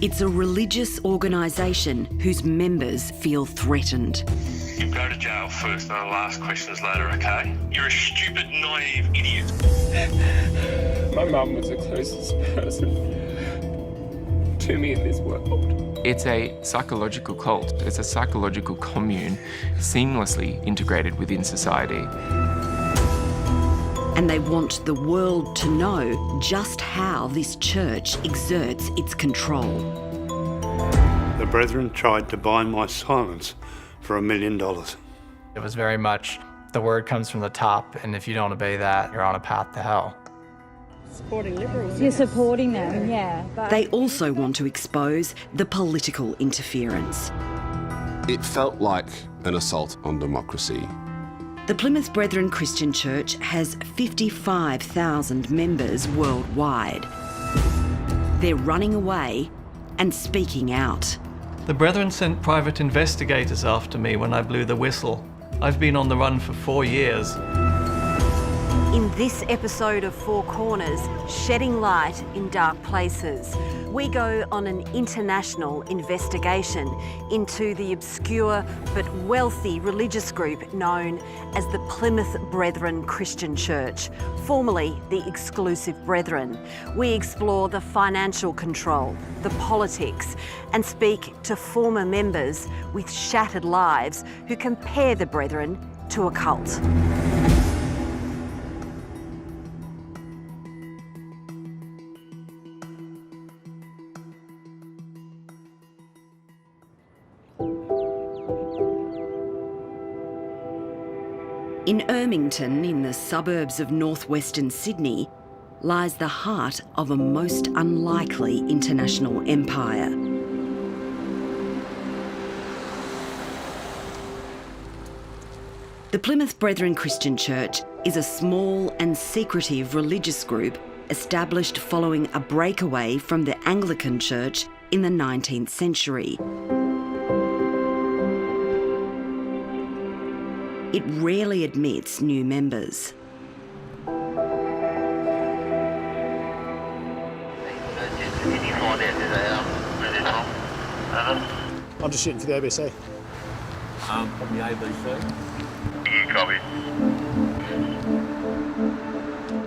It's a religious organisation whose members feel threatened. You go to jail first and I'll ask questions later, okay? You're a stupid, naive idiot. My mum was the closest person to me in this world. It's a psychological cult. It's a psychological commune seamlessly integrated within society. And they want the world to know just how this church exerts its control. The Brethren tried to buy my silence for $1 million. It was very much, the word comes from the top, and if you don't obey that, you're on a path to hell. Supporting Liberals. You're supporting them, yeah. But They also want to expose the political interference. It felt like an assault on democracy. The Plymouth Brethren Christian Church has 55,000 members worldwide. They're running away and speaking out. The Brethren sent private investigators after me when I blew the whistle. I've been on the run for 4 years. In this episode of Four Corners, shedding light in dark places, we go on an international investigation into the obscure but wealthy religious group known as the Plymouth Brethren Christian Church, formerly the Exclusive Brethren. We explore the financial control, the politics, and speak to former members with shattered lives who compare the Brethren to a cult. In Ermington, in the suburbs of northwestern Sydney, lies the heart of a most unlikely international empire. The Plymouth Brethren Christian Church is a small and secretive religious group established following a breakaway from the Anglican Church in the 19th century. It rarely admits new members. I'm just shooting for the ABC. From the ABC. You copy.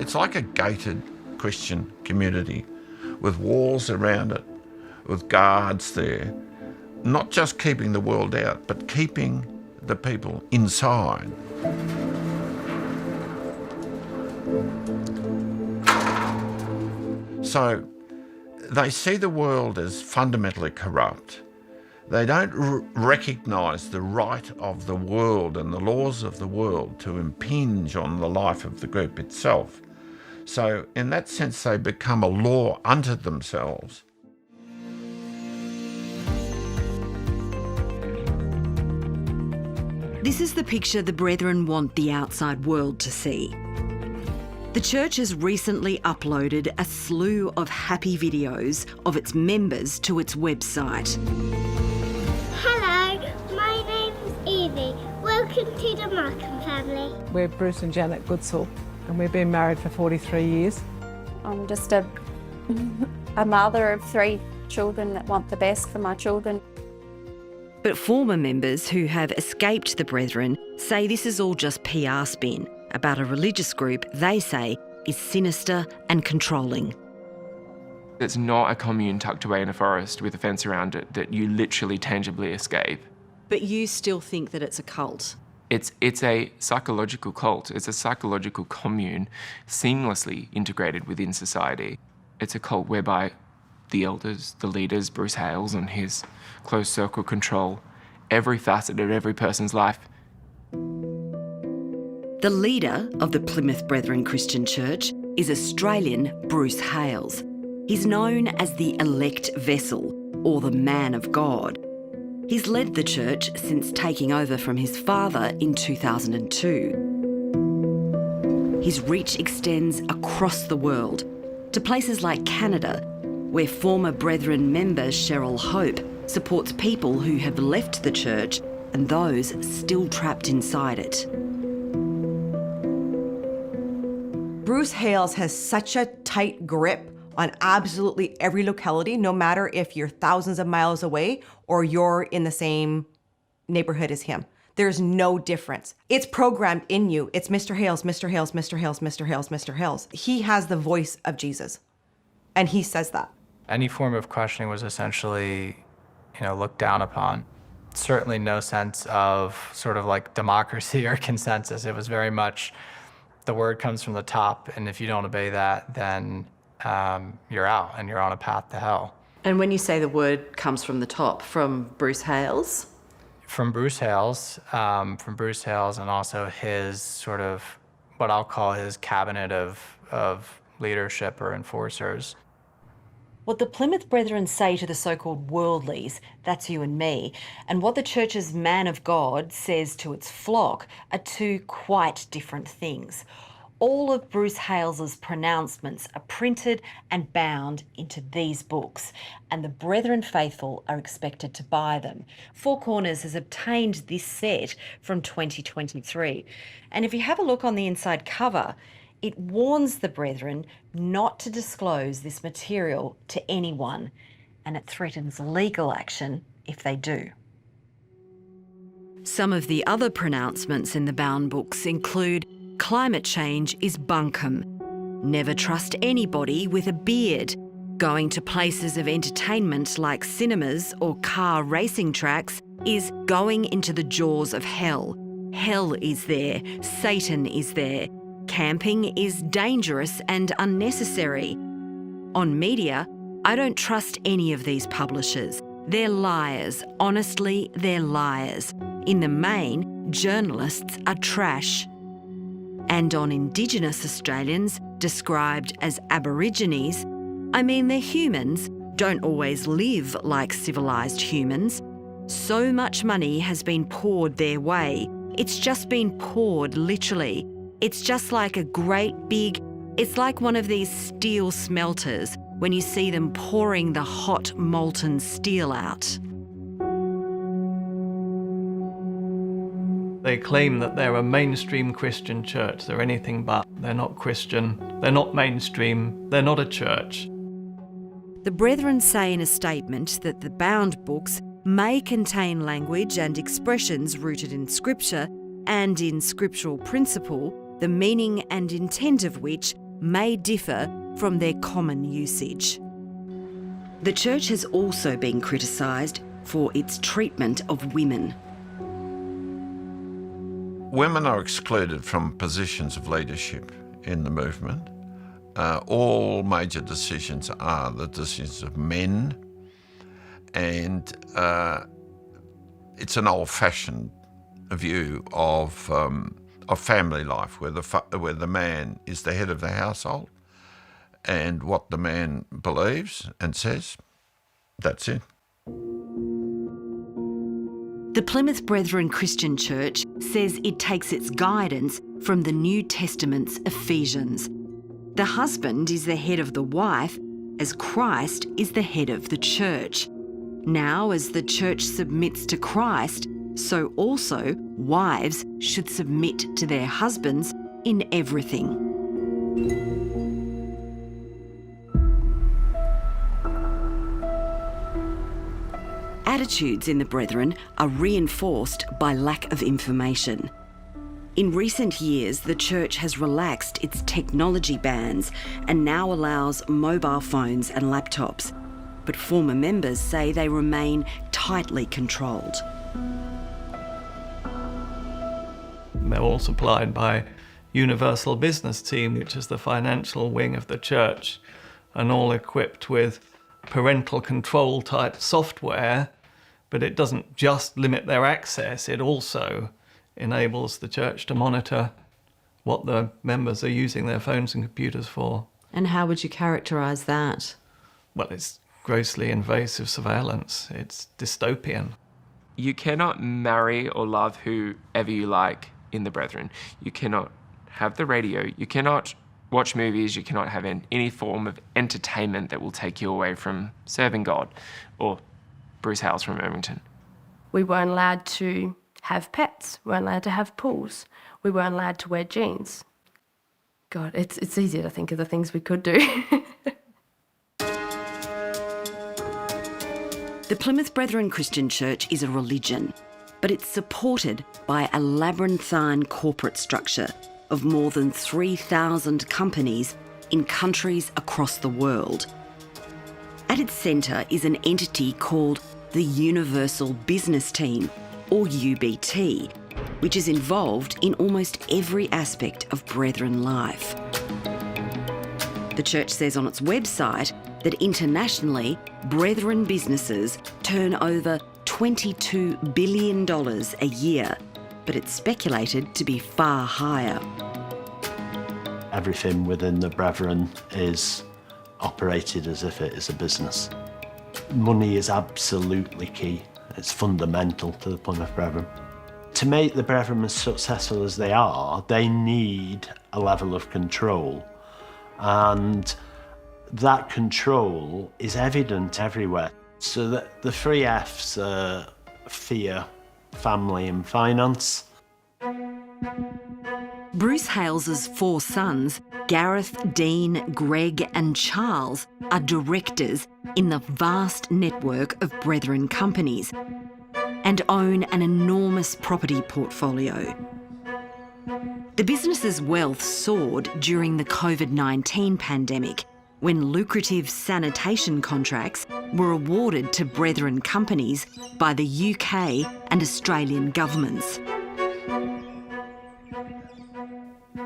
It's like a gated Christian community with walls around it, with guards there, not just keeping the world out, but keeping the people inside. So they see the world as fundamentally corrupt. They don't recognise the right of the world and the laws of the world to impinge on the life of the group itself. So in that sense, they become a law unto themselves. This is the picture the Brethren want the outside world to see. The church has recently uploaded a slew of happy videos of its members to its website. Hello, my name's Evie. Welcome to the Markham family. We're Bruce and Janet Goodsall, and we've been married for 43 years. I'm just a mother of 3 children that want the best for my children. But former members who have escaped the Brethren say this is all just PR spin about a religious group they say is sinister and controlling. It's not a commune tucked away in a forest with a fence around it that you literally tangibly escape. But you still think that it's a cult? It's a psychological cult. It's a psychological commune seamlessly integrated within society. It's a cult whereby the elders, the leaders, Bruce Hales and his close circle control every facet of every person's life. The leader of the Plymouth Brethren Christian Church is Australian Bruce Hales. He's known as the elect vessel, or the man of God. He's led the church since taking over from his father in 2002. His reach extends across the world, to places like Canada, where former Brethren member Cheryl Hope supports people who have left the church and those still trapped inside it. Bruce Hales has such a tight grip on absolutely every locality, no matter if you're thousands of miles away or you're in the same neighborhood as him. There's no difference. It's programmed in you. It's Mr. Hales, Mr. Hales, Mr. Hales, Mr. Hales, Mr. Hales. He has the voice of Jesus, and he says that. Any form of questioning was essentially, looked down upon. Certainly no sense of sort of like democracy or consensus. It was very much the word comes from the top, and if you don't obey that, then you're out and you're on a path to hell. And when you say the word comes from the top, from Bruce Hales? From Bruce Hales, and also his sort of, what I'll call his cabinet of leadership or enforcers. What the Plymouth Brethren say to the so-called worldlies, that's you and me, and what the church's man of God says to its flock are two quite different things. All of Bruce Hales's pronouncements are printed and bound into these books, and the Brethren faithful are expected to buy them. Four Corners has obtained this set from 2023. And if you have a look on the inside cover, it warns the Brethren not to disclose this material to anyone, and it threatens legal action if they do. Some of the other pronouncements in the bound books include climate change is bunkum, never trust anybody with a beard, going to places of entertainment like cinemas or car racing tracks is going into the jaws of hell. Hell is there, Satan is there. Camping is dangerous and unnecessary. On media, I don't trust any of these publishers. They're liars. Honestly, they're liars. In the main, journalists are trash. And on Indigenous Australians, described as Aborigines, I mean they're humans, don't always live like civilised humans. So much money has been poured their way. It's just been poured, literally. It's just like a great big, it's like one of these steel smelters when you see them pouring the hot molten steel out. They claim that they're a mainstream Christian church. They're anything but. They're not Christian. They're not mainstream. They're not a church. The Brethren say in a statement that the bound books may contain language and expressions rooted in Scripture and in scriptural principle, the meaning and intent of which may differ from their common usage. The church has also been criticised for its treatment of women. Women are excluded from positions of leadership in the movement. All major decisions are the decisions of men, and it's an old-fashioned view of family life, where the man is the head of the household, and what the man believes and says, that's it. The Plymouth Brethren Christian Church says it takes its guidance from the New Testament's Ephesians. The husband is the head of the wife, as Christ is the head of the church. Now, as the church submits to Christ, so also wives should submit to their husbands in everything. Attitudes in the Brethren are reinforced by lack of information. In recent years, the church has relaxed its technology bans and now allows mobile phones and laptops. But former members say they remain tightly controlled. They're all supplied by Universal Business Team, which is the financial wing of the church, and all equipped with parental control type software. But it doesn't just limit their access, it also enables the church to monitor what the members are using their phones and computers for. And how would you characterise that? Well, it's grossly invasive surveillance. It's dystopian. You cannot marry or love whoever you like in the Brethren. You cannot have the radio. You cannot watch movies. You cannot have any form of entertainment that will take you away from serving God, or Bruce Hales from Irvington. We weren't allowed to have pets. We weren't allowed to have pools. We weren't allowed to wear jeans. God, it's easy to think of the things we could do. The Plymouth Brethren Christian Church is a religion, but it's supported by a labyrinthine corporate structure of more than 3,000 companies in countries across the world. At its centre is an entity called the Universal Business Team, or UBT, which is involved in almost every aspect of Brethren life. The church says on its website that internationally, Brethren businesses turn over $22 billion a year, but it's speculated to be far higher. Everything within the Brethren is operated as if it is a business. Money is absolutely key. It's fundamental to the Plymouth Brethren. To make the Brethren as successful as they are, they need a level of control. And that control is evident everywhere. So that the three F's are fear, family and finance. Bruce Hales's 4 sons, Gareth, Dean, Greg and Charles, are directors in the vast network of Brethren companies and own an enormous property portfolio. The business's wealth soared during the COVID-19 pandemic, when lucrative sanitation contracts were awarded to Brethren companies by the UK and Australian governments.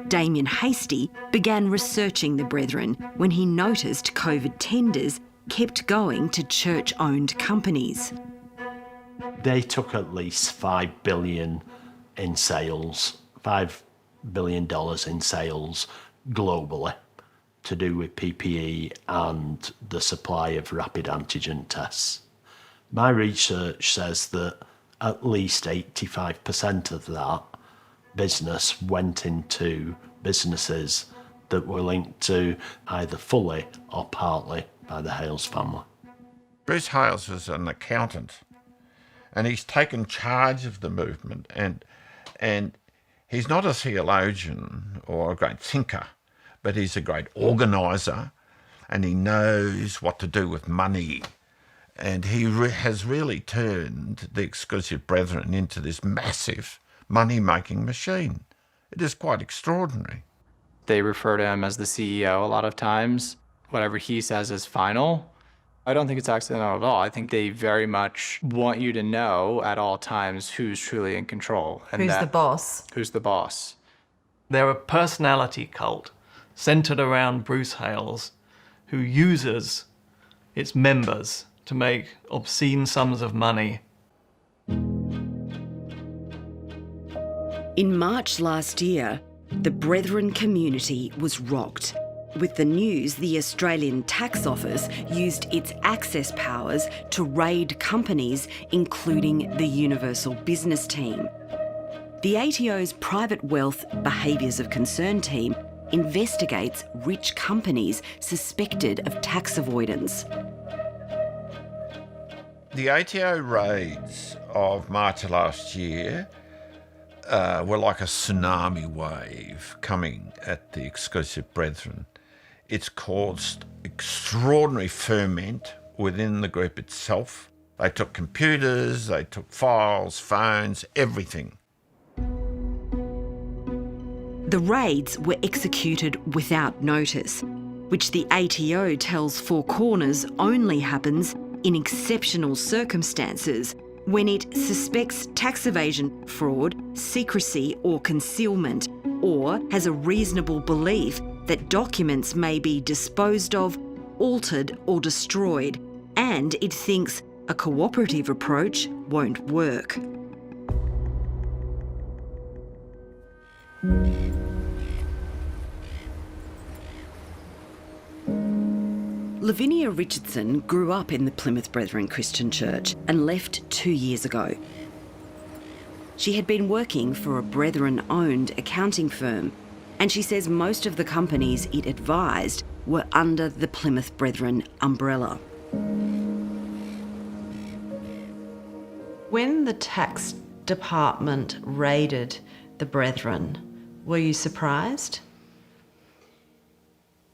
Damien Hastie began researching the Brethren when he noticed COVID tenders kept going to church-owned companies. They took at least $5 billion in sales, $5 billion in sales globally to do with PPE and the supply of rapid antigen tests. My research says that at least 85% of that business went into businesses that were linked to either fully or partly by the Hales family. Bruce Hales was an accountant, and he's taken charge of the movement, and he's not a theologian or a great thinker, but he's a great organiser, and he knows what to do with money. And he has really turned the Exclusive Brethren into this massive money-making machine. It is quite extraordinary. They refer to him as the CEO a lot of times. Whatever he says is final. I don't think it's accidental at all. I think they very much want you to know at all times who's truly in control. And Who's the boss? Who's the boss. They're a personality cult centered around Bruce Hales, who uses its members to make obscene sums of money. In March last year, the Brethren community was rocked. With the news, the Australian Tax Office used its access powers to raid companies, including the Universal Business Team. The ATO's Private Wealth Behaviours of Concern team investigates rich companies suspected of tax avoidance. The ATO raids of March last year were like a tsunami wave coming at the Exclusive Brethren. It's caused extraordinary ferment within the group itself. They took computers, they took files, phones, everything. The raids were executed without notice, which the ATO tells Four Corners only happens in exceptional circumstances when it suspects tax evasion, fraud, secrecy or concealment, or has a reasonable belief that documents may be disposed of, altered or destroyed, and it thinks a cooperative approach won't work. Lavinia Richardson grew up in the Plymouth Brethren Christian Church and left 2 years ago. She had been working for a Brethren-owned accounting firm, and she says most of the companies it advised were under the Plymouth Brethren umbrella. When the tax department raided the Brethren, were you surprised?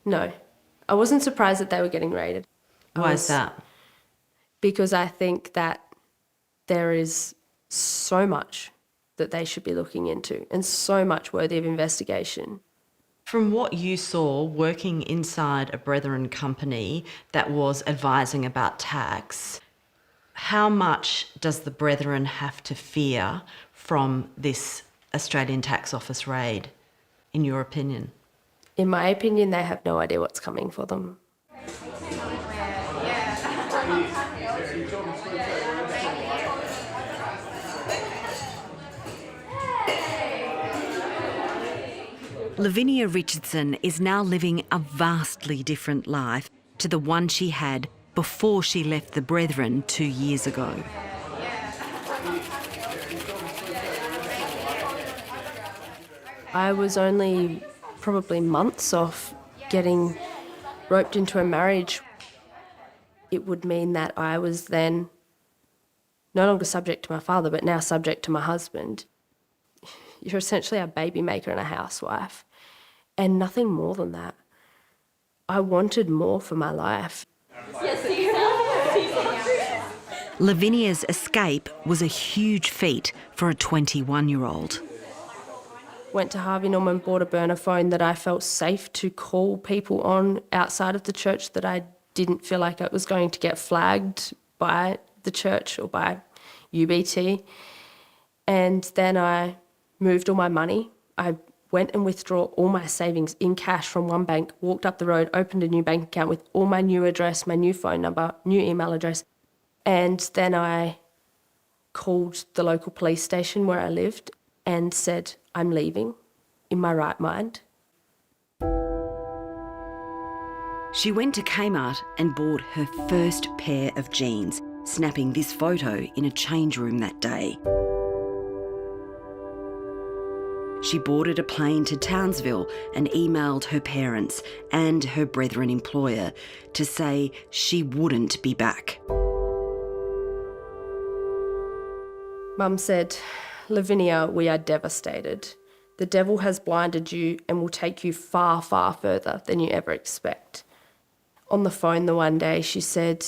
No. I wasn't surprised that they were getting raided. Why is that? because I think that there is so much that they should be looking into and so much worthy of investigation. From what you saw working inside a Brethren company that was advising about tax, how much does the Brethren have to fear from this Australian Tax Office raid, in your opinion? In my opinion, they have no idea what's coming for them. Lavinia Richardson is now living a vastly different life to the one she had before she left the Brethren 2 years ago. I was only probably months off getting roped into a marriage. It would mean that I was then no longer subject to my father, but now subject to my husband. You're essentially a baby maker and a housewife, and nothing more than that. I wanted more for my life. Lavinia's escape was a huge feat for a 21-year-old. Went to Harvey Norman, bought a burner phone that I felt safe to call people on outside of the church, that I didn't feel like it was going to get flagged by the church or by UBT. And then I moved all my money. I went and withdrew all my savings in cash from one bank, walked up the road, opened a new bank account with all my new address, my new phone number, new email address. And then I called the local police station where I lived and said, I'm leaving in my right mind. She went to Kmart and bought her first pair of jeans, snapping this photo in a change room that day. She boarded a plane to Townsville and emailed her parents and her Brethren employer to say she wouldn't be back. Mum said, Lavinia, we are devastated. The devil has blinded you and will take you far, far further than you ever expect. On the phone the one day, she said,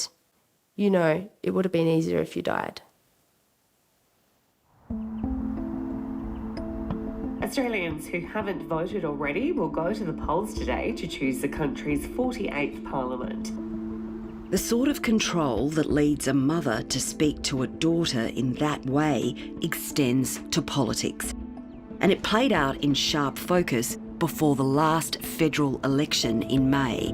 you know, it would have been easier if you died. Australians who haven't voted already will go to the polls today to choose the country's 48th parliament. The sort of control that leads a mother to speak to a daughter in that way extends to politics. And it played out in sharp focus before the last federal election in May.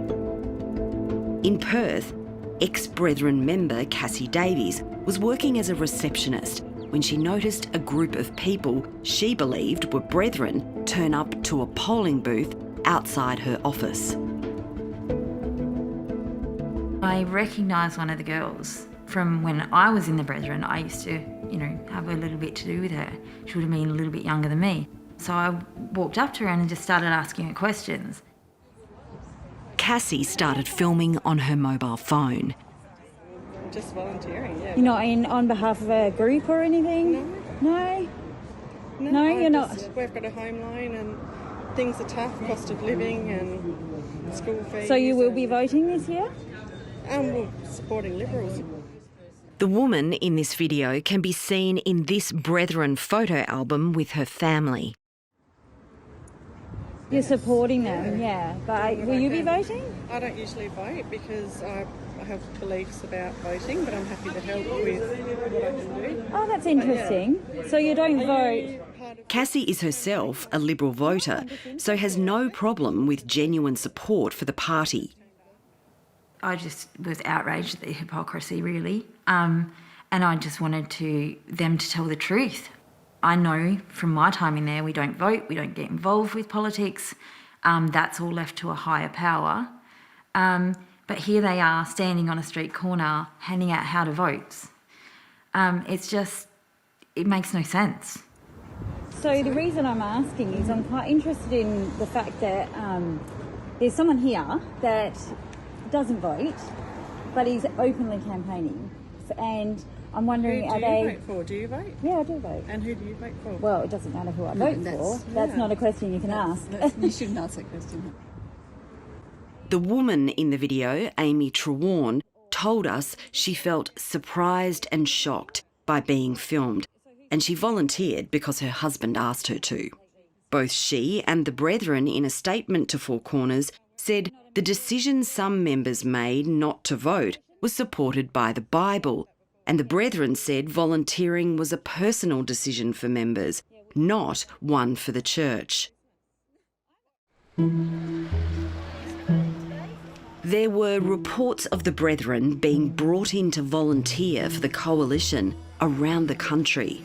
In Perth, ex-Brethren member Cassie Davies was working as a receptionist when she noticed a group of people she believed were Brethren turn up to a polling booth outside her office. I recognised one of the girls from when I was in the Brethren. I used to, have a little bit to do with her. She would have been a little bit younger than me. So I walked up to her and just started asking her questions. Cassie started filming on her mobile phone. Just volunteering, yeah. You're not on behalf of a group or anything? No? No, you're not? We've got a home loan and things are tough, cost of living and school fees. So you will be voting this year? We're supporting Liberals. The woman in this video can be seen in this Brethren photo album with her family. You're supporting them, yeah. But will you be voting? I don't usually vote because I have beliefs about voting, but I'm happy to help with what I can do. Oh, that's interesting. Yeah. So you don't vote? Cassie is herself a Liberal voter, so has no problem with genuine support for the party. I just was outraged at the hypocrisy, really, and I just wanted them to tell the truth. I know from my time in there, we don't vote, we don't get involved with politics. That's all left to a higher power. But here they are standing on a street corner handing out how to votes. It makes no sense. So the reason I'm asking is I'm quite interested in the fact that there's someone here that doesn't vote, but he's openly campaigning. And I'm wondering, who do you vote for? Do you vote? Yeah, I do vote. And who do you vote for? Well, it doesn't matter who I vote for. That's not a question you can ask. You shouldn't ask that question. The woman in the video, Amy Trewarn, told us she felt surprised and shocked by being filmed, and she volunteered because her husband asked her to. Both she and the Brethren, in a statement to Four Corners, said the decision some members made not to vote was supported by the Bible, and the Brethren said volunteering was a personal decision for members, not one for the church. There were reports of the Brethren being brought in to volunteer for the coalition around the country.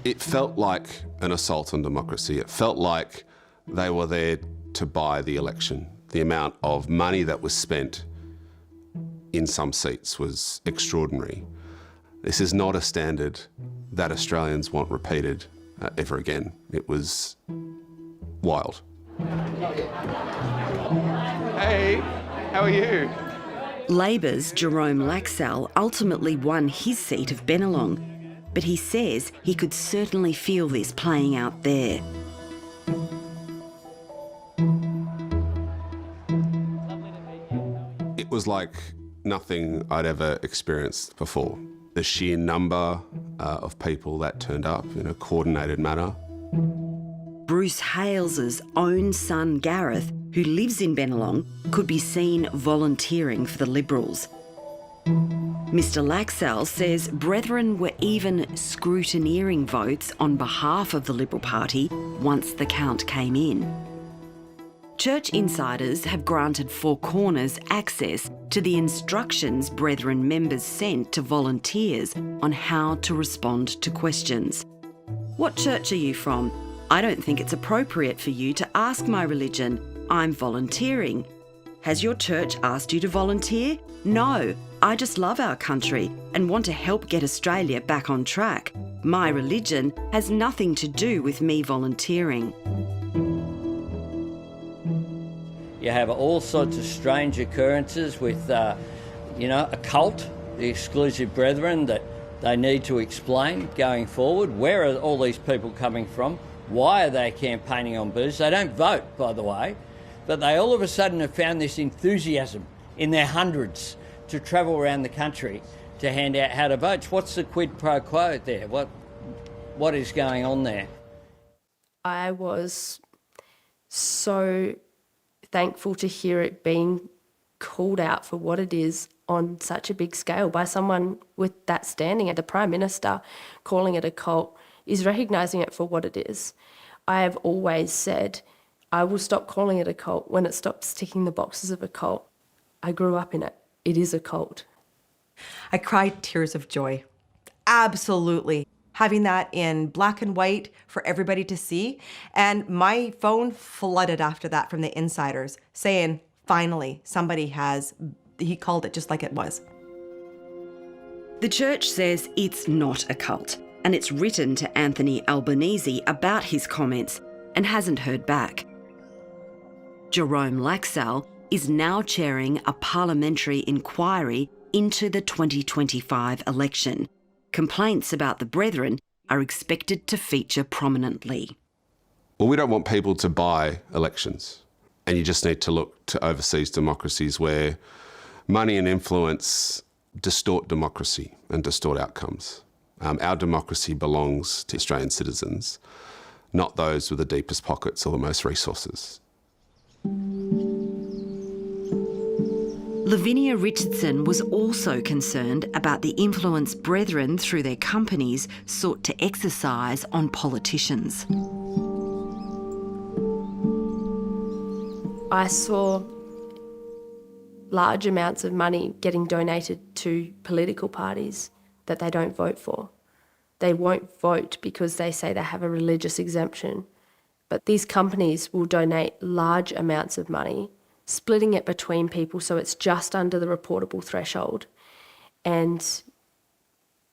It felt like an assault on democracy. It felt like they were there to buy the election. The amount of money that was spent in some seats was extraordinary. This is not a standard that Australians want repeated ever again. It was wild. Hey, how are you? Labor's Jerome Laxall ultimately won his seat of Bennelong, but he says he could certainly feel this playing out there. It was like nothing I'd ever experienced before. The sheer number of people that turned up in a coordinated manner. Bruce Hales's own son Gareth, who lives in Bennelong, could be seen volunteering for the Liberals. Mr Laxall says Brethren were even scrutineering votes on behalf of the Liberal Party once the count came in. Church insiders have granted Four Corners access to the instructions Brethren members sent to volunteers on how to respond to questions. What church are you from? I don't think it's appropriate for you to ask my religion. I'm volunteering. Has your church asked you to volunteer? No, I just love our country and want to help get Australia back on track. My religion has nothing to do with me volunteering. You have all sorts of strange occurrences with, a cult, the Exclusive Brethren, that they need to explain going forward. Where are all these people coming from? Why are they campaigning on booze? They don't vote, by the way, but they all of a sudden have found this enthusiasm in their hundreds to travel around the country to hand out how to vote. What's the quid pro quo there? What is going on there? I was so thankful to hear it being called out for what it is on such a big scale by someone with that standing. The Prime Minister calling it a cult is recognising it for what it is. I have always said I will stop calling it a cult when it stops ticking the boxes of a cult. I grew up in it. It is a cult. I cried tears of joy. Absolutely. Having that in black and white for everybody to see. And my phone flooded after that from the insiders saying, finally, somebody has, he called it just like it was. The church says it's not a cult, and it's written to Anthony Albanese about his comments and hasn't heard back. Jerome Laxall is now chairing a parliamentary inquiry into the 2025 election. Complaints about the Brethren are expected to feature prominently. Well, we don't want people to buy elections. And you just need to look to overseas democracies where money and influence distort democracy and distort outcomes. Our democracy belongs to Australian citizens, not those with the deepest pockets or the most resources. Lavinia Richardson was also concerned about the influence Brethren, through their companies, sought to exercise on politicians. I saw large amounts of money getting donated to political parties that they don't vote for. They won't vote because they say they have a religious exemption. But these companies will donate large amounts of money, splitting it between people so it's just under the reportable threshold, and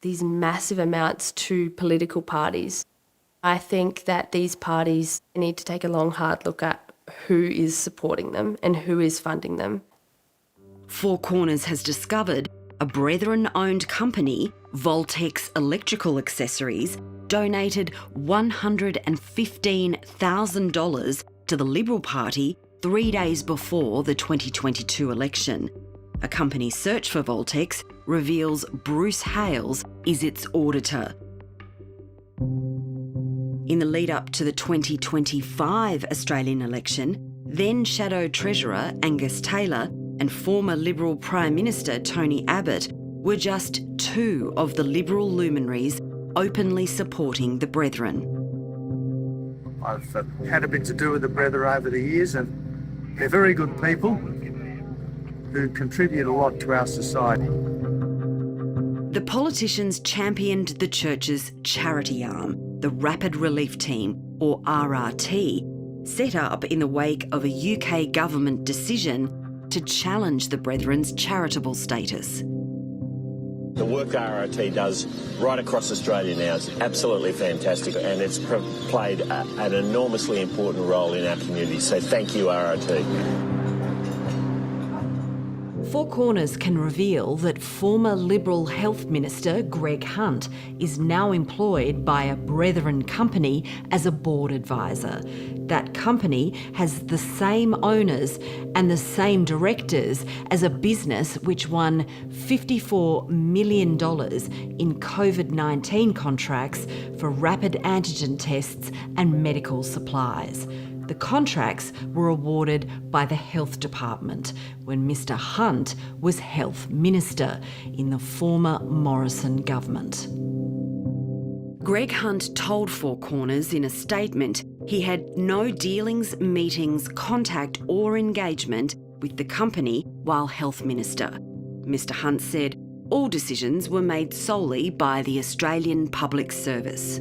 these massive amounts to political parties. I think that these parties need to take a long, hard look at who is supporting them and who is funding them. Four Corners has discovered a Brethren-owned company, Voltex Electrical Accessories, donated $115,000 to the Liberal Party 3 days before the 2022 election. A company's search for Voltex reveals Bruce Hales is its auditor. In the lead up to the 2025 Australian election, then Shadow Treasurer Angus Taylor and former Liberal Prime Minister Tony Abbott were just two of the Liberal luminaries openly supporting the Brethren. I've had a bit to do with the Brethren over the years, and they're very good people who contribute a lot to our society. The politicians championed the church's charity arm, the Rapid Relief Team, or RRT, set up in the wake of a UK government decision to challenge the Brethren's charitable status. The work RRT does right across Australia now is absolutely fantastic, and it's played an enormously important role in our community. So thank you, RRT. Four Corners can reveal that former Liberal Health Minister Greg Hunt is now employed by a Brethren company as a board advisor. That company has the same owners and the same directors as a business which won $54 million in COVID-19 contracts for rapid antigen tests and medical supplies. The contracts were awarded by the Health Department when Mr Hunt was Health Minister in the former Morrison government. Greg Hunt told Four Corners in a statement he had no dealings, meetings, contact or engagement with the company while Health Minister. Mr Hunt said all decisions were made solely by the Australian Public Service.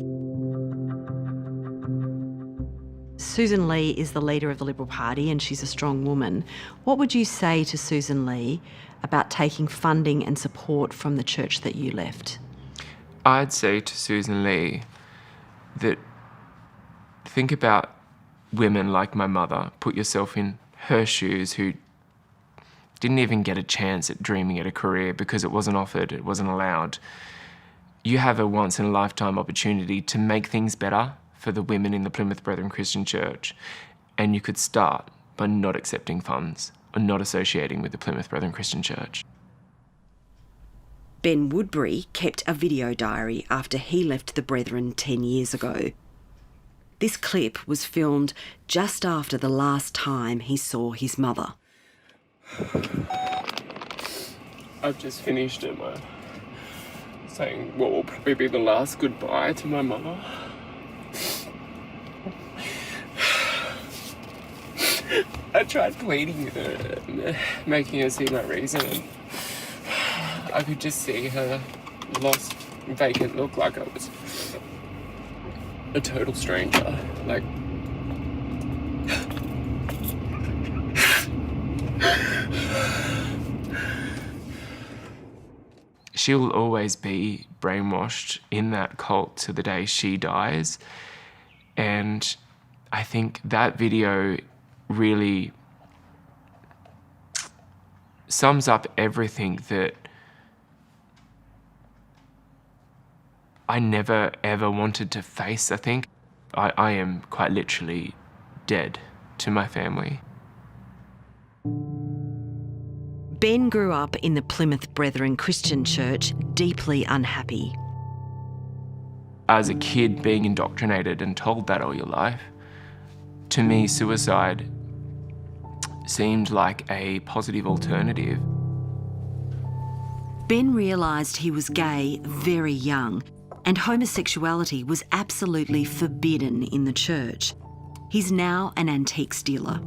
Susan Lee is the leader of the Liberal Party and she's a strong woman. What would you say to Susan Lee about taking funding and support from the church that you left? I'd say to Susan Lee that think about women like my mother. Put yourself in her shoes, who didn't even get a chance at dreaming at a career because it wasn't offered, it wasn't allowed. You have a once-in-a-lifetime opportunity to make things better for the women in the Plymouth Brethren Christian Church, and you could start by not accepting funds or not associating with the Plymouth Brethren Christian Church. Ben Woodbury kept a video diary after he left the Brethren 10 years ago. This clip was filmed just after the last time he saw his mother. I've just finished it, saying what will probably be the last goodbye to my mother. I tried pleading with her, making her see my reason. I could just see her lost, vacant look, like I was a total stranger. Like, she'll always be brainwashed in that cult to the day she dies. And I think that video really sums up everything that I never ever wanted to face. I think I am quite literally dead to my family. Ben grew up in the Plymouth Brethren Christian Church, deeply unhappy. As a kid, being indoctrinated and told that all your life, to me, suicide seemed like a positive alternative. Ben realised he was gay very young, and homosexuality was absolutely forbidden in the church. He's now an antiques dealer.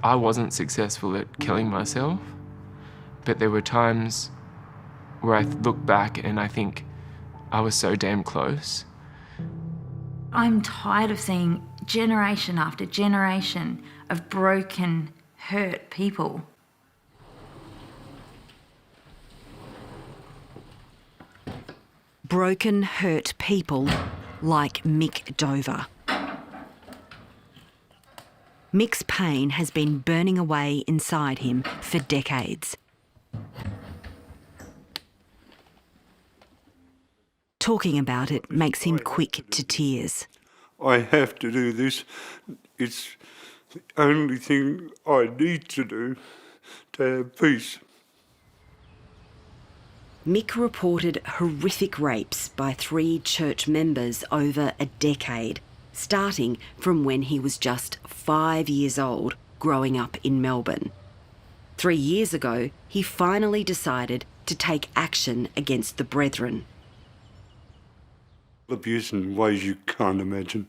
I wasn't successful at killing myself, but there were times where I look back and I think I was so damn close. I'm tired of seeing generation after generation of broken, hurt people. Broken, hurt people like Mick Dover. Mick's pain has been burning away inside him for decades. Talking about it makes him quick to tears. I have to do this It's the only thing I need to do to have peace. Mick reported horrific rapes by 3 church members over a decade, starting from when he was just 5 years old, growing up in Melbourne. 3 years ago, he finally decided to take action against the Brethren. Abuse in ways you can't imagine.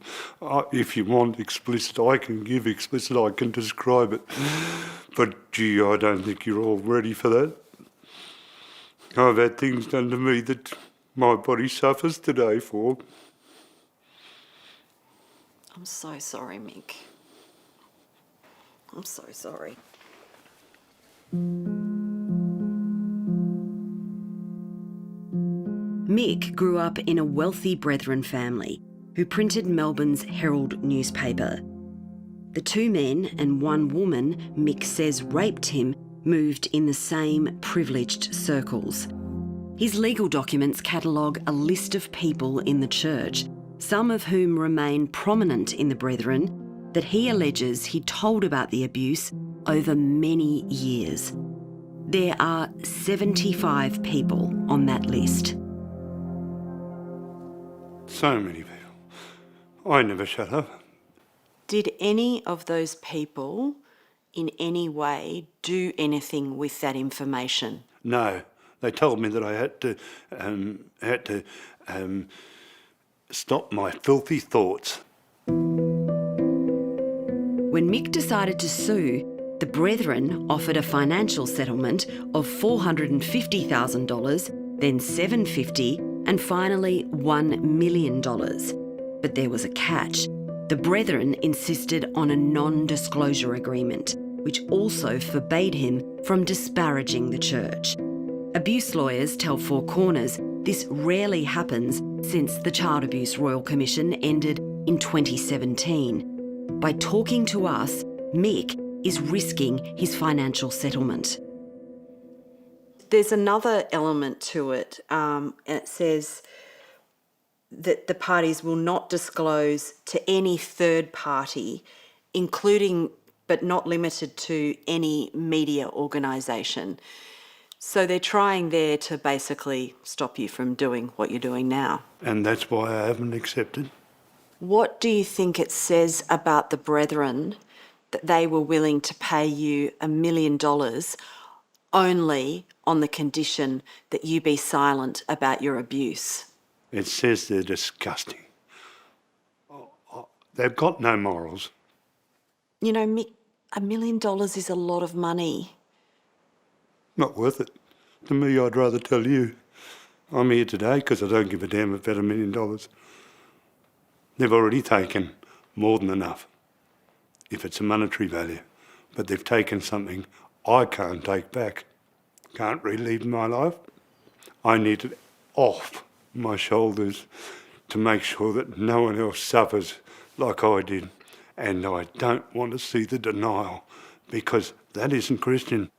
If you want explicit, I can give explicit, I can describe it. But gee, I don't think you're all ready for that. I've had things done to me that my body suffers today for. I'm so sorry, Mick. I'm so sorry. Mick grew up in a wealthy Brethren family who printed Melbourne's Herald newspaper. The 2 men and 1 woman Mick says raped him moved in the same privileged circles. His legal documents catalogue a list of people in the church, some of whom remain prominent in the Brethren, that he alleges he told about the abuse over many years. There are 75 people on that list. So many people. I never shut up. Did any of those people in any way do anything with that information? No, they told me that I had to stop my filthy thoughts. When Mick decided to sue, the Brethren offered a financial settlement of $450,000, then $750,000, and finally $1 million. But there was a catch. The Brethren insisted on a non-disclosure agreement, which also forbade him from disparaging the church. Abuse lawyers tell Four Corners this rarely happens since the Child Abuse Royal Commission ended in 2017. By talking to us, Mick is risking his financial settlement. There's another element to it. It says that the parties will not disclose to any third party, including but not limited to any media organisation. So they're trying there to basically stop you from doing what you're doing now. And that's why I haven't accepted. What do you think it says about the Brethren that they were willing to pay you $1 million only on the condition that you be silent about your abuse? It says they're disgusting. They've got no morals. You know, Mick, $1 million is a lot of money. Not worth it. To me, I'd rather tell you. I'm here today because I don't give a damn about $1 million. They've already taken more than enough, if it's a monetary value. But they've taken something I can't take back. Can't relive my life. I need it off my shoulders to make sure that no one else suffers like I did. And I don't want to see the denial, because that isn't Christian.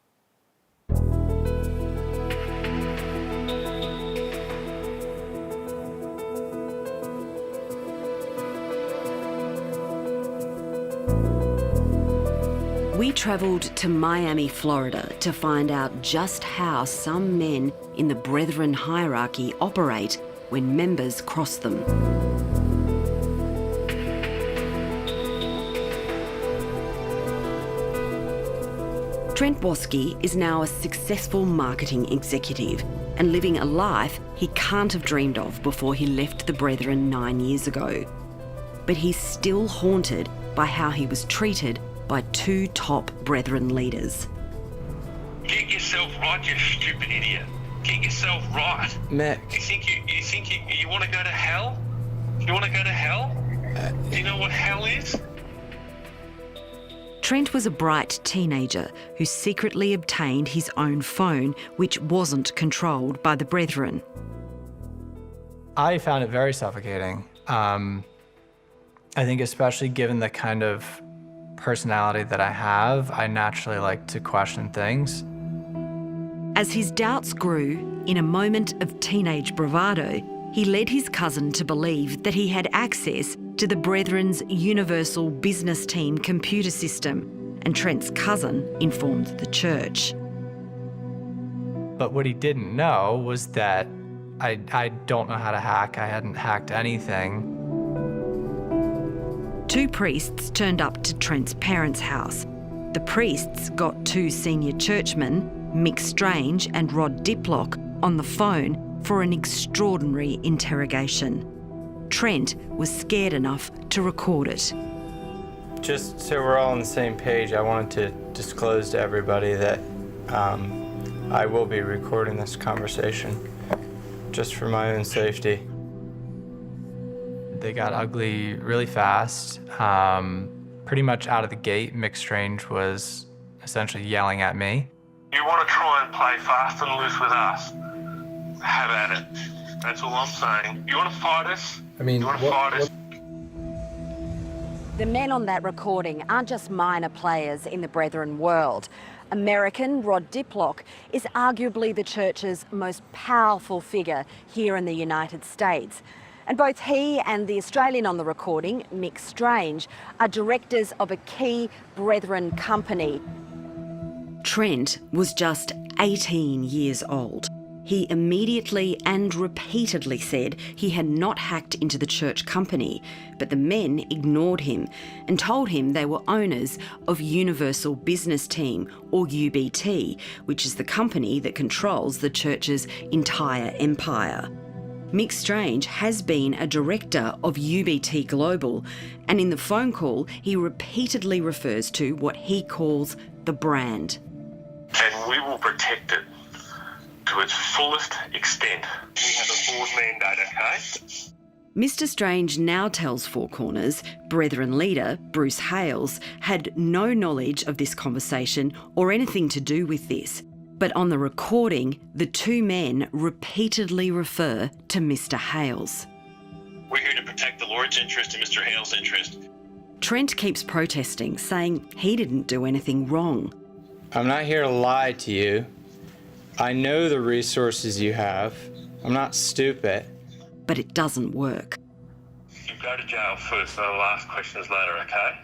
We travelled to Miami, Florida to find out just how some men in the Brethren hierarchy operate when members cross them. Trent Boski is now a successful marketing executive and living a life he can't have dreamed of before he left the Brethren 9 years ago. But he's still haunted by how he was treated by 2 top Brethren leaders. Get yourself right, you stupid idiot. Get yourself right. Mick. You want to go to hell? You want to go to hell? Do you know what hell is? Trent was a bright teenager who secretly obtained his own phone, which wasn't controlled by the Brethren. I found it very suffocating. I think especially given the kind of personality that I have, I naturally like to question things. As his doubts grew, in a moment of teenage bravado, he led his cousin to believe that he had access to the Brethren's Universal Business Team computer system, and Trent's cousin informed the church. But what he didn't know was that I don't know how to hack. I hadn't hacked anything. 2 priests turned up to Trent's parents' house. The priests got 2 senior churchmen, Mick Strange and Rod Diplock, on the phone for an extraordinary interrogation. Trent was scared enough to record it. Just so we're all on the same page, I wanted to disclose to everybody that I will be recording this conversation just for my own safety. They got ugly really fast. Pretty much out of the gate, Mick Strange was essentially yelling at me. You want to try and play fast and loose with us? Have at it. That's all I'm saying. You want to fight us? You want to fight us? The men on that recording aren't just minor players in the Brethren world. American Rod Diplock is arguably the church's most powerful figure here in the United States. And both he and the Australian on the recording, Mick Strange, are directors of a key Brethren company. Trent was just 18 years old. He immediately and repeatedly said he had not hacked into the church company, but the men ignored him and told him they were owners of Universal Business Team, or UBT, which is the company that controls the church's entire empire. Mick Strange has been a director of UBT Global, and in the phone call he repeatedly refers to what he calls the brand. And we will protect it to its fullest extent. We have a board mandate, okay? Mr Strange now tells Four Corners Brethren leader Bruce Hales had no knowledge of this conversation or anything to do with this. But on the recording, the 2 men repeatedly refer to Mr Hales. We're here to protect the Lord's interest and Mr. Hales' interest. Trent keeps protesting, saying he didn't do anything wrong. I'm not here to lie to you. I know the resources you have. I'm not stupid. But it doesn't work. You go to jail first, so I'll ask questions later, okay?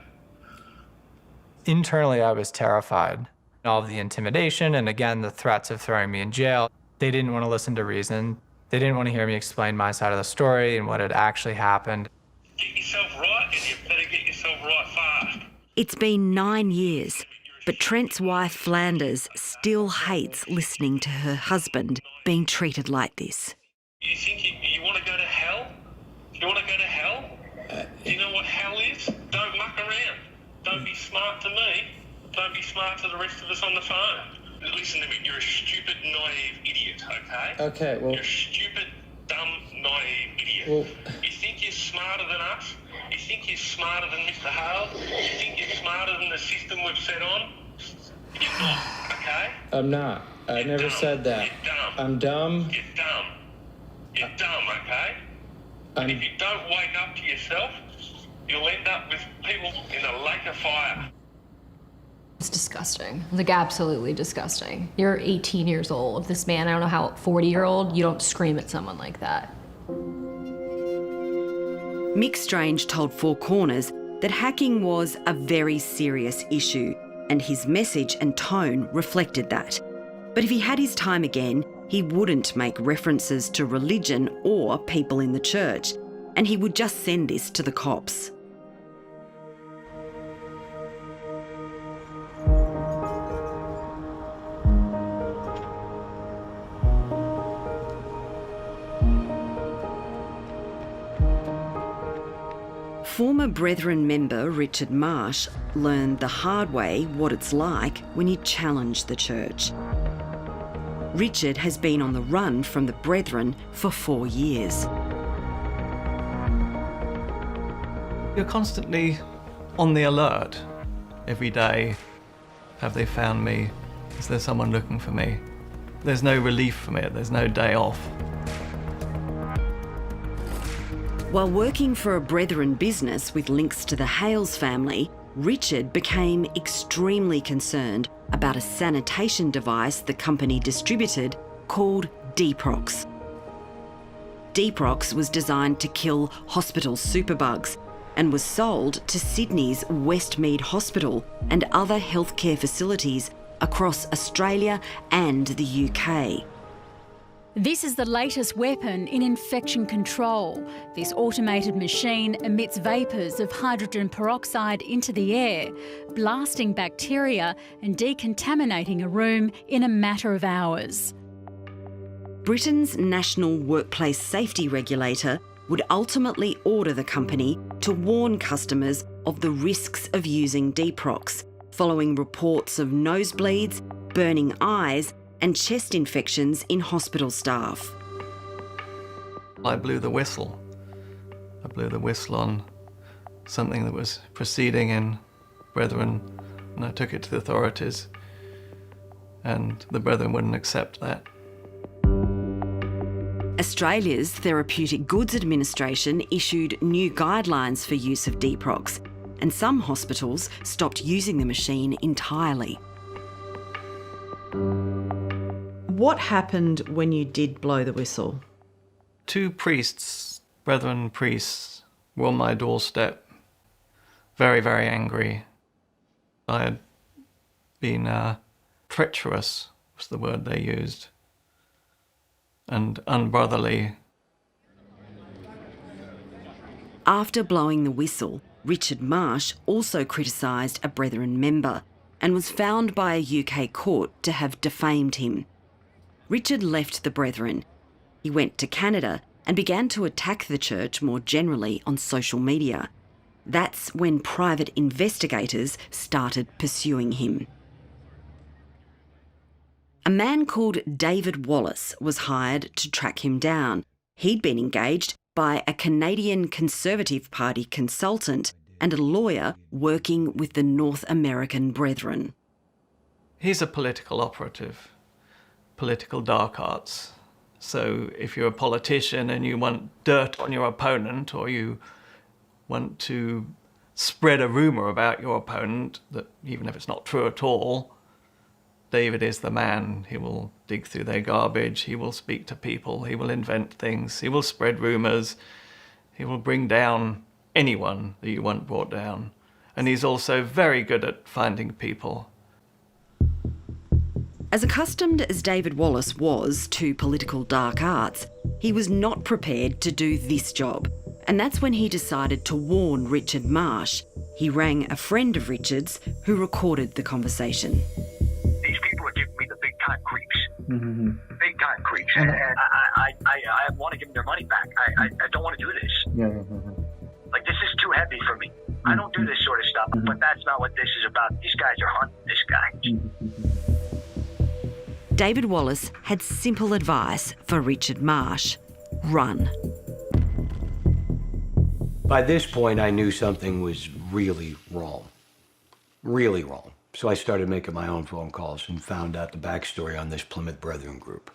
Internally, I was terrified. All of the intimidation and, again, the threats of throwing me in jail. They didn't want to listen to reason. They didn't want to hear me explain my side of the story and what had actually happened. Get yourself right, and you better get yourself right fast. It's been 9 years, but Trent's wife Flanders still hates listening to her husband being treated like this. You think you want to go to hell? You want to go to hell? Do you know what hell is? Don't muck around. Don't be smart to me. Don't be smart to the rest of us on the phone. Listen to me, you're a stupid, naive idiot, okay? Okay, well... You're a stupid, dumb, naive idiot. Well... You think you're smarter than us? You think you're smarter than Mr. Hale? You think you're smarter than the system we've set on? You're not, okay? I'm not. I never said that. You're dumb. I'm dumb. You're dumb. You're dumb, okay? And if you don't wake up to yourself, you'll end up with people in a lake of fire. It's disgusting. Like, absolutely disgusting. You're 18 years old. This man, I don't know how, 40-year-old, you don't scream at someone like that. Mick Strange told Four Corners that hacking was a very serious issue, and his message and tone reflected that. But if he had his time again, he wouldn't make references to religion or people in the church, and he would just send this to the cops. Former Brethren member Richard Marsh learned the hard way what it's like when you challenge the church. Richard has been on the run from the Brethren for 4 years. You're constantly on the alert. Every day, have they found me? Is there someone looking for me? There's no relief from it. There's no day off. While working for a Brethren business with links to the Hales family, Richard became extremely concerned about a sanitation device the company distributed called Deprox. Deeprox was designed to kill hospital superbugs and was sold to Sydney's Westmead Hospital and other healthcare facilities across Australia and the UK. This is the latest weapon in infection control. This automated machine emits vapours of hydrogen peroxide into the air, blasting bacteria and decontaminating a room in a matter of hours. Britain's National Workplace Safety Regulator would ultimately order the company to warn customers of the risks of using Deeprox, following reports of nosebleeds, burning eyes and chest infections in hospital staff. I blew the whistle. I blew the whistle on something that was proceeding in Brethren, and I took it to the authorities, and the Brethren wouldn't accept that. Australia's Therapeutic Goods Administration issued new guidelines for use of Deeprox, and some hospitals stopped using the machine entirely. What happened when you did blow the whistle? 2 priests, Brethren priests, were on my doorstep, very, very angry. I had been treacherous, was the word they used, and unbrotherly. After blowing the whistle, Richard Marsh also criticised a Brethren member and was found by a UK court to have defamed him. Richard left the Brethren. He went to Canada and began to attack the church more generally on social media. That's when private investigators started pursuing him. A man called David Wallace was hired to track him down. He'd been engaged by a Canadian Conservative Party consultant and a lawyer working with the North American Brethren. He's a political operative, political dark arts. So if you're a politician and you want dirt on your opponent, or you want to spread a rumour about your opponent, that even if it's not true at all, David is the man. He will dig through their garbage, he will speak to people, he will invent things, he will spread rumours, he will bring down anyone that you want brought down. And he's also very good at finding people. As accustomed as David Wallace was to political dark arts, he was not prepared to do this job. And that's when he decided to warn Richard Marsh. He rang a friend of Richard's who recorded the conversation. These people are giving me the big time creeps. Big time creeps. And I want to give them their money back. I don't want to do this. Like, this is too heavy for me. I don't do this sort of stuff, but that's not what this is about. These guys are hunting this guy. David Wallace had simple advice for Richard Marsh: run. By this point, I knew something was really wrong. Really wrong. So I started making my own phone calls and found out the backstory on this Plymouth Brethren group.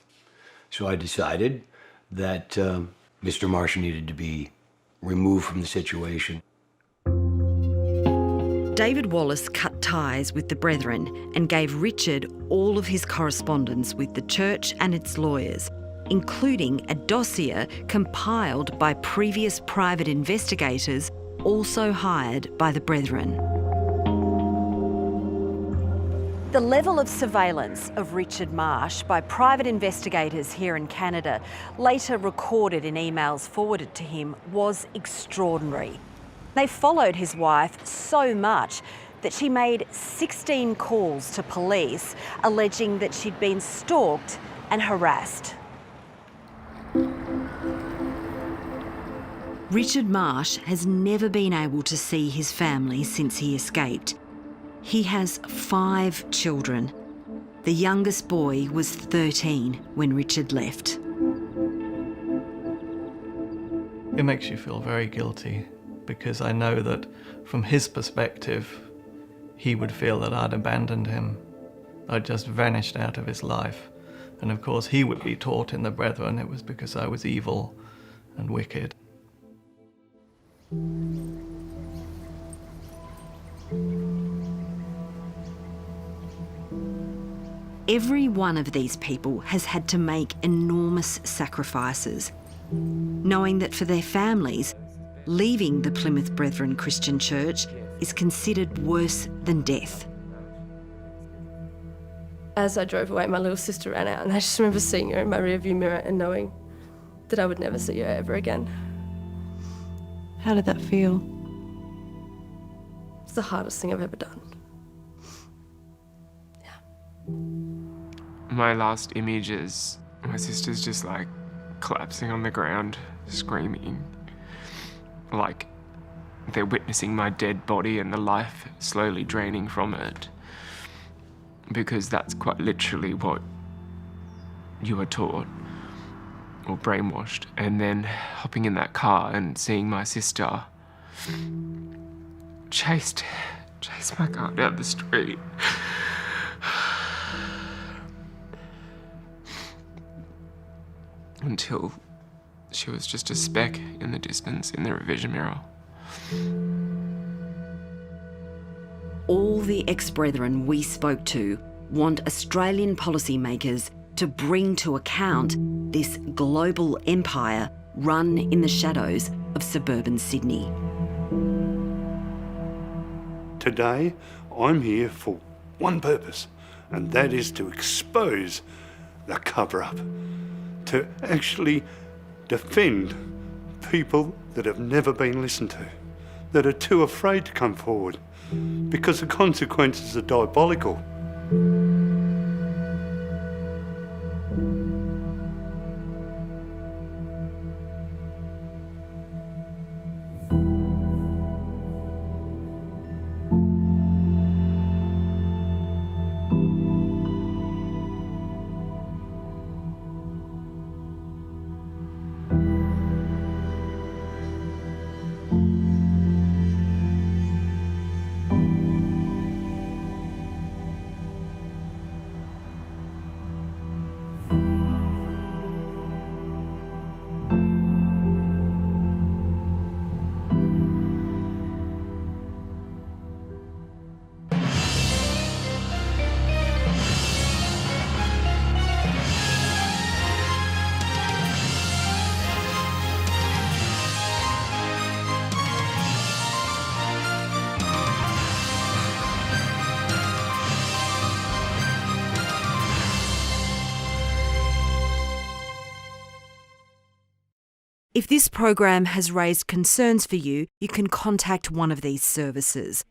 So I decided that Mr. Marsh needed to be removed from the situation. David Wallace cut ties with the Brethren and gave Richard all of his correspondence with the church and its lawyers, including a dossier compiled by previous private investigators also hired by the Brethren. The level of surveillance of Richard Marsh by private investigators here in Canada, later recorded in emails forwarded to him, was extraordinary. They followed his wife so much that she made 16 calls to police alleging that she'd been stalked and harassed. Richard Marsh has never been able to see his family since he escaped. He has 5 children. The youngest boy was 13 when Richard left. It makes you feel very guilty, because I know that from his perspective, he would feel that I'd abandoned him. I'd just vanished out of his life. And of course, he would be taught in the Brethren it was because I was evil and wicked. Every one of these people has had to make enormous sacrifices. knowing that for their families, leaving the Plymouth Brethren Christian Church is considered worse than death. As I drove away, my little sister ran out, and I just remember seeing her in my rearview mirror and knowing that I would never see her ever again. How did that feel? It's the hardest thing I've ever done. My last image is my sister's just like collapsing on the ground, screaming. Like they're witnessing my dead body and the life slowly draining from it. Because that's quite literally what you were taught or brainwashed. And then hopping in that car and seeing my sister chase my car down the street. Until she was just a speck in the distance in the revision mirror. All the ex-brethren we spoke to want Australian policymakers to bring to account this global empire run in the shadows of suburban Sydney. Today, I'm here for one purpose, and that is to expose the cover-up, to actually defend people that have never been listened to, that are too afraid to come forward, because the consequences are diabolical. If this program has raised concerns for you, you can contact one of these services.